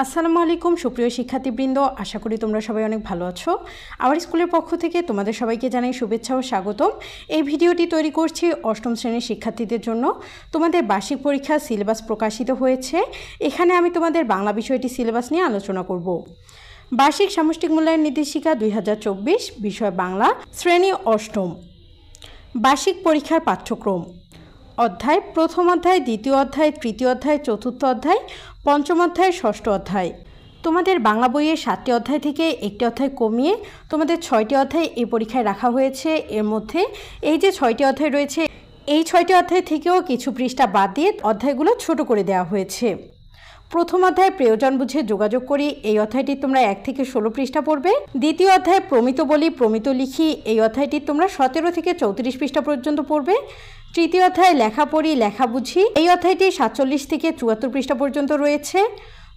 আসসালামু আলাইকুম সুপ্রিয় শিক্ষার্থীবৃন্দ, আশা করি তোমরা সবাই অনেক ভালো আছো। আমার স্কুলের পক্ষ থেকে তোমাদের সবাইকে জানাই শুভেচ্ছা ও স্বাগতম। এই ভিডিওটি তৈরি করছি অষ্টম শ্রেণীর শিক্ষার্থীদের জন্য। তোমাদের বার্ষিক পরীক্ষার সিলেবাস প্রকাশিত হয়েছে। এখানে আমি তোমাদের বাংলা বিষয়টি সিলেবাস নিয়ে আলোচনা করব। বার্ষিক সামষ্টিক মূল্যায়ন নির্দেশিকা 2024, বিষয় বাংলা, শ্রেণী অষ্টম। বার্ষিক পরীক্ষার পাঠ্যক্রম: অধ্যায়, প্রথম অধ্যায়, দ্বিতীয় অধ্যায়, তৃতীয় অধ্যায়, চতুর্থ অধ্যায়, পঞ্চম অধ্যায়, ষষ্ঠ অধ্যায়। তোমাদের বাংলা বইয়ের 7টি অধ্যায় থেকে একটি অধ্যায় কমিয়ে তোমাদের 6টি অধ্যায় এই পরীক্ষায় রাখা হয়েছে। এর মধ্যে এই যে 6টি অধ্যায় রয়েছে, এই 6টি অধ্যায় থেকেও কিছু পৃষ্ঠা বাদ দিয়ে অধ্যায়গুলো ছোট করে দেওয়া হয়েছে। প্রথম অধ্যায় প্রয়োজন বুঝে যোগাযোগ করি, এই অধ্যায়টি তোমরা 1 থেকে 16 পৃষ্ঠা পড়বে। দ্বিতীয় অধ্যায় প্রমিত বলি প্রমিত লিখি, এই অধ্যায়টি তোমরা 17 থেকে 34 পৃষ্ঠা পর্যন্ত পড়বে। তৃতীয় অধ্যায় লেখা পড়ি লেখা বুঝি, এই অধ্যায়টি 47 থেকে 74 পৃষ্ঠা পর্যন্ত রয়েছে।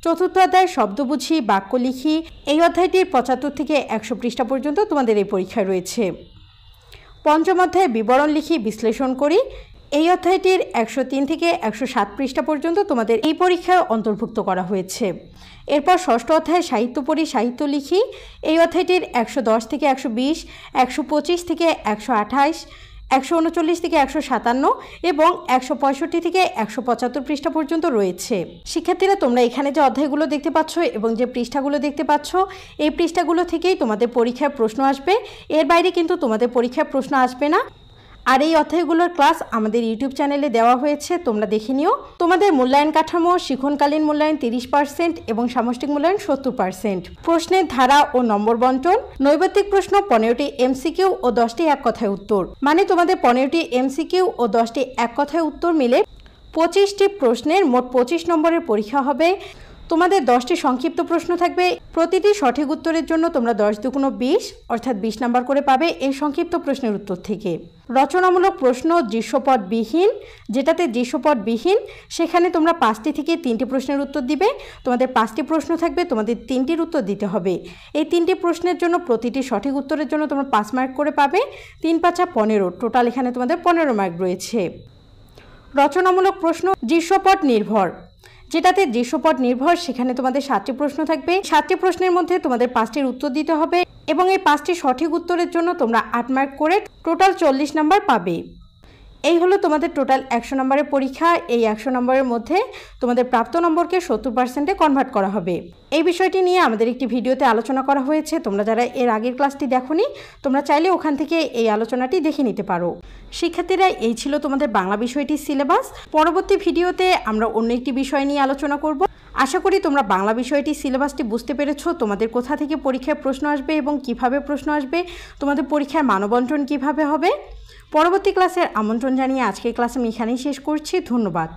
চতুর্থ অধ্যায় শব্দ বুঝি বাক্য লিখি, এই অধ্যায়টির 75 থেকে 100 পৃষ্ঠা পর্যন্ত তোমাদের এই পরীক্ষায় রয়েছে। পঞ্চম অধ্যায় বিবরণ লিখি বিশ্লেষণ করি, এই অধ্যায়টির 103 থেকে 107 পৃষ্ঠা পর্যন্ত তোমাদের এই পরীক্ষায় অন্তর্ভুক্ত করা হয়েছে। এরপর ষষ্ঠ অধ্যায় সাহিত্য পড়ি সাহিত্য লিখি, এই অধ্যায়টির 110 থেকে 120, 125 থেকে 128, 139 থেকে 157 এবং 165 থেকে 175 পৃষ্ঠা পর্যন্ত রয়েছে। শিক্ষার্থীরা, তোমরা এখানে যে অধ্যায়গুলো দেখতে পাচ্ছ এবং যে পৃষ্ঠাগুলো দেখতে পাচ্ছ, এই পৃষ্ঠাগুলো থেকেই তোমাদের পরীক্ষায় প্রশ্ন আসবে। এর বাইরে কিন্তু তোমাদের পরীক্ষায় প্রশ্ন আসবে না। আর এই অধ্যায়গুলোর ক্লাস আমাদের ইউটিউব চ্যানেলে দেওয়া হয়েছে, তোমরা দেখে নিও। তোমাদের মূল্যায়ন কাঠামো: শিক্ষণকালীন মূল্যায়ন 30% এবং সামষ্টিক মূল্যায়ন 70%। প্রশ্নের ধারা ও নম্বর বন্টন: নৈবেত্তিক প্রশ্ন 15টি এমসিকিউ ও 10টি এক কথায় উত্তর, মানে তোমাদের 15টি এমসিকিউ ও 10টি এক কথায় উত্তর মিলে 25টি প্রশ্নের মোট 25 নম্বরের পরীক্ষা হবে। তোমাদের 10টি সংক্ষিপ্ত প্রশ্ন থাকবে। প্রতিটি সঠিক উত্তরের জন্য তোমরা 10 দুগুণ 20 অর্থাৎ 20 নাম্বার করে পাবে এই সংক্ষিপ্ত প্রশ্নের উত্তর থেকে। রচনামূলক প্রশ্ন দৃশ্যপটবিহীন, যেটাতে দৃশ্যপটবিহীন সেখানে তোমরা 5টি থেকে 3টি প্রশ্নের উত্তর দিবে। তোমাদের 5টি প্রশ্ন থাকবে, তোমাদের 3টির উত্তর দিতে হবে। এই 3টি প্রশ্নের জন্য প্রতিটি সঠিক উত্তরের জন্য তোমরা 5 মার্ক করে পাবে। 3 5 15, টোটাল এখানে তোমাদের 15 মার্ক রয়েছে। রচনামূলক প্রশ্ন দৃশ্যপট নির্ভর, যেটাতে দৃশ্যপট নির্ভর সেখানে তোমাদের 7টি প্রশ্ন থাকবে। 7টি প্রশ্নের মধ্যে তোমাদের 5টির উত্তর দিতে হবে এবং এই 5টি সঠিক উত্তরের জন্য তোমরা 8 মার্ক করে টোটাল 40 নাম্বার পাবে। এই হলো তোমাদের টোটাল 100 নম্বরের পরীক্ষা। এই 100 নম্বরের মধ্যে তোমাদের প্রাপ্ত নম্বরকে 70%-এ কনভার্ট করা হবে। এই বিষয়টি নিয়ে আমাদের একটি ভিডিওতে আলোচনা করা হয়েছে, তোমরা যারা এর আগের ক্লাসটি দেখোনি তোমরা চাইলে ওখান থেকে এই আলোচনাটি দেখে নিতে পারো। শিক্ষার্থীরা, এই ছিল তোমাদের বাংলা বিষয়টির সিলেবাস। পরবর্তী ভিডিওতে আমরা অন্য একটি বিষয় নিয়ে আলোচনা করব। আশা করি তোমরা বাংলা বিষয়টির সিলেবাসটি বুঝতে পেরেছো, তোমাদের কোথা থেকে পরীক্ষায় প্রশ্ন আসবে এবং কিভাবে প্রশ্ন আসবে, তোমাদের পরীক্ষার মানবন্টন কিভাবে হবে। পরবর্তী ক্লাসের আমন্ত্রণ জানিয়ে আজকের ক্লাস আমি এখানেই শেষ করছি। ধন্যবাদ।